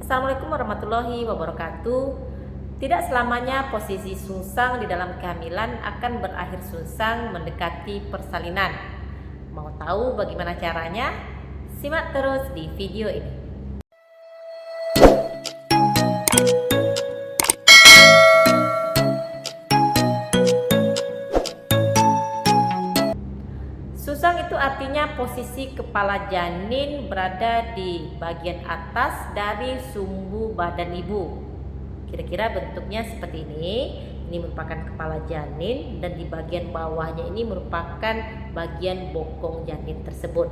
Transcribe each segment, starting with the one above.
Assalamualaikum warahmatullahi wabarakatuh. Tidak selamanya posisi sungsang di dalam kehamilan akan berakhir sungsang mendekati persalinan. Mau tahu bagaimana caranya? Simak terus di video ini. Sungsang itu artinya posisi kepala janin berada di bagian atas dari sumbu badan ibu. Kira-kira bentuknya seperti ini. Ini merupakan kepala janin dan di bagian bawahnya ini merupakan bagian bokong janin tersebut.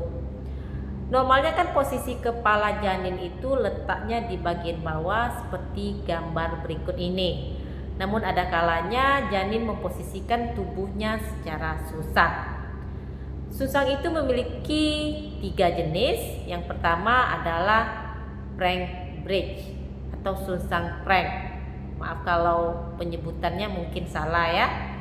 Normalnya kan posisi kepala janin itu letaknya di bagian bawah seperti gambar berikut ini. Namun ada kalanya janin memposisikan tubuhnya secara sungsang. Sungsang itu memiliki 3 jenis. Yang pertama adalah prank bridge atau sungsang prank. Maaf kalau penyebutannya mungkin salah ya.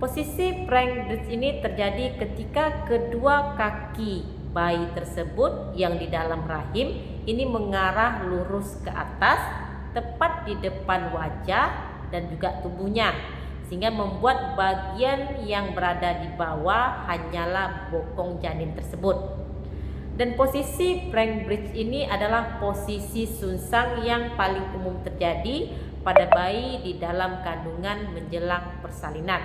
Posisi prank bridge ini terjadi ketika kedua kaki bayi tersebut yang di dalam rahim ini mengarah lurus ke atas tepat di depan wajah dan juga tubuhnya, sehingga membuat bagian yang berada di bawah hanyalah bokong janin tersebut. Dan posisi prank bridge ini adalah posisi sungsang yang paling umum terjadi pada bayi di dalam kandungan menjelang persalinan.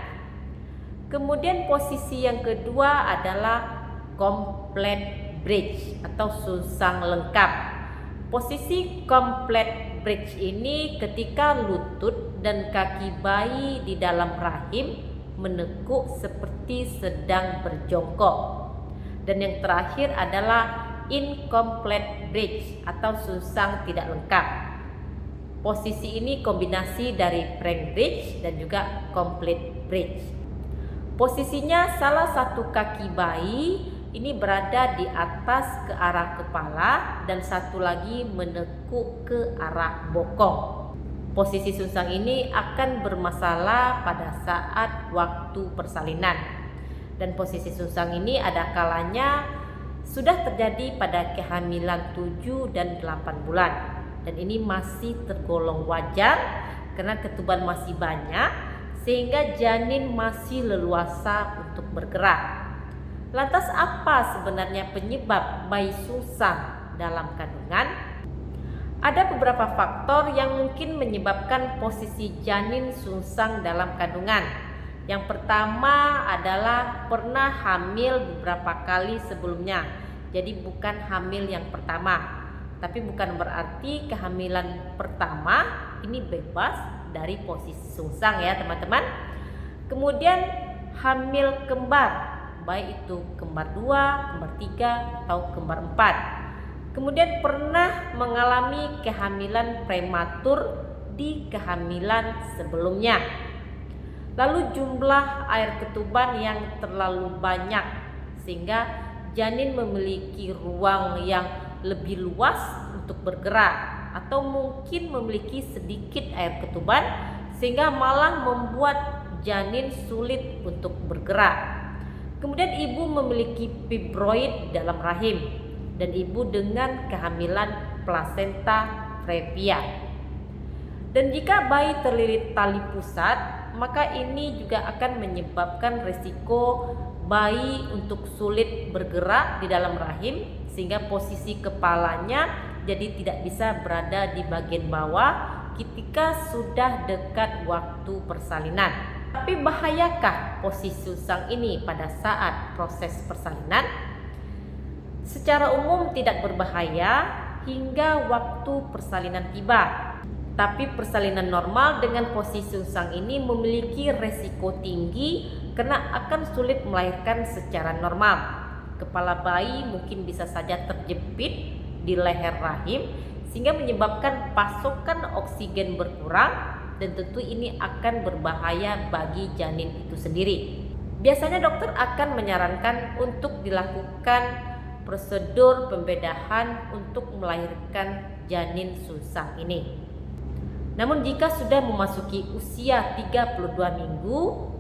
Kemudian posisi yang kedua adalah complete bridge atau sungsang lengkap. Posisi complete bridge ini ketika lutut dan kaki bayi di dalam rahim menekuk seperti sedang berjongkok. Dan yang terakhir adalah incomplete bridge atau sungsang tidak lengkap. Posisi ini kombinasi dari prank bridge dan juga complete bridge. Posisinya salah satu kaki bayi ini berada di atas ke arah kepala dan satu lagi menekuk ke arah bokong. Posisi sungsang ini akan bermasalah pada saat waktu persalinan. Dan posisi sungsang ini ada kalanya sudah terjadi pada kehamilan 7 dan 8 bulan. Dan ini masih tergolong wajar karena ketuban masih banyak sehingga janin masih leluasa untuk bergerak. Lantas apa sebenarnya penyebab bayi sungsang dalam kandungan? Ada beberapa faktor yang mungkin menyebabkan posisi janin sungsang dalam kandungan. Yang pertama adalah pernah hamil beberapa kali sebelumnya. Jadi bukan hamil yang pertama. Tapi bukan berarti kehamilan pertama ini bebas dari posisi sungsang ya teman-teman. Kemudian hamil kembar, baik itu kembar 2, kembar 3 atau kembar 4. Kemudian pernah mengalami kehamilan prematur di kehamilan sebelumnya. Lalu jumlah air ketuban yang terlalu banyak sehingga janin memiliki ruang yang lebih luas untuk bergerak, atau mungkin memiliki sedikit air ketuban sehingga malah membuat janin sulit untuk bergerak. Kemudian ibu memiliki fibroid dalam rahim dan ibu dengan kehamilan plasenta previa. Dan jika bayi terlilit tali pusat, maka ini juga akan menyebabkan risiko bayi untuk sulit bergerak di dalam rahim sehingga posisi kepalanya jadi tidak bisa berada di bagian bawah ketika sudah dekat waktu persalinan. Tapi bahayakah posisi sungsang ini pada saat proses persalinan? Secara umum tidak berbahaya hingga waktu persalinan tiba. Tapi persalinan normal dengan posisi sungsang ini memiliki resiko tinggi karena akan sulit melahirkan secara normal. Kepala bayi mungkin bisa saja terjepit di leher rahim sehingga menyebabkan pasokan oksigen berkurang dan tentu ini akan berbahaya bagi janin itu sendiri. Biasanya dokter akan menyarankan untuk dilakukan prosedur pembedahan untuk melahirkan janin sungsang ini. Namun jika sudah memasuki usia 32 minggu,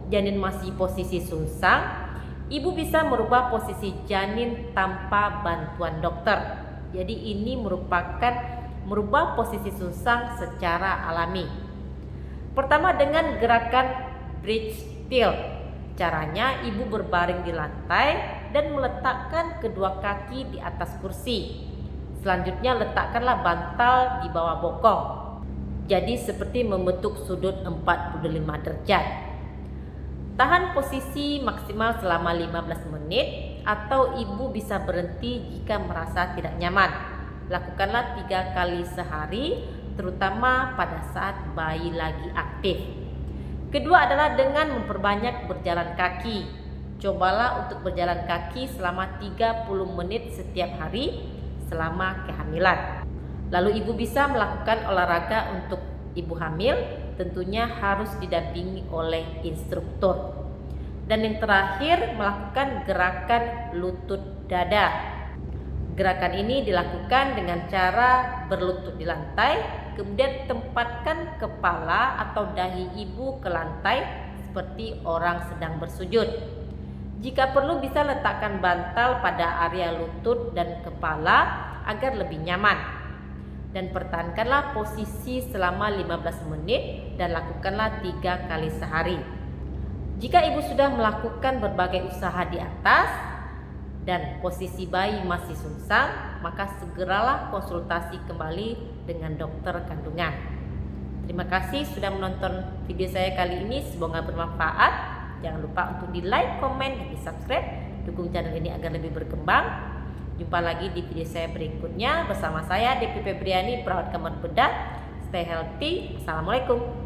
janin masih posisi sungsang, ibu bisa merubah posisi janin tanpa bantuan dokter. Jadi ini merupakan merubah posisi sungsang secara alami. Pertama dengan gerakan bridge tilt. Caranya ibu berbaring di lantai dan meletakkan kedua kaki di atas kursi. Selanjutnya letakkanlah bantal di bawah bokong. Jadi seperti membentuk sudut 45 derajat. Tahan posisi maksimal selama 15 menit atau ibu bisa berhenti jika merasa tidak nyaman. Lakukanlah 3 kali sehari, terutama pada saat bayi lagi aktif. Kedua adalah dengan memperbanyak berjalan kaki. Cobalah untuk berjalan kaki selama 30 menit setiap hari selama kehamilan. Lalu ibu bisa melakukan olahraga untuk ibu hamil, tentunya harus didampingi oleh instruktur. Dan yang terakhir, melakukan gerakan lutut dada. Gerakan ini dilakukan dengan cara berlutut di lantai, kemudian tempatkan kepala atau dahi ibu ke lantai seperti orang sedang bersujud. Jika perlu bisa letakkan bantal pada area lutut dan kepala agar lebih nyaman. Dan pertahankanlah posisi selama 15 menit dan lakukanlah 3 kali sehari. Jika ibu sudah melakukan berbagai usaha di atas dan posisi bayi masih sungsang, maka segeralah konsultasi kembali dengan dokter kandungan. Terima kasih sudah menonton video saya kali ini, semoga bermanfaat. Jangan lupa untuk di like, komen, dan di subscribe. Dukung channel ini agar lebih berkembang. Jumpa lagi di video saya berikutnya bersama saya Devi Febriani, perawat kamar bedah. Stay healthy. Assalamualaikum.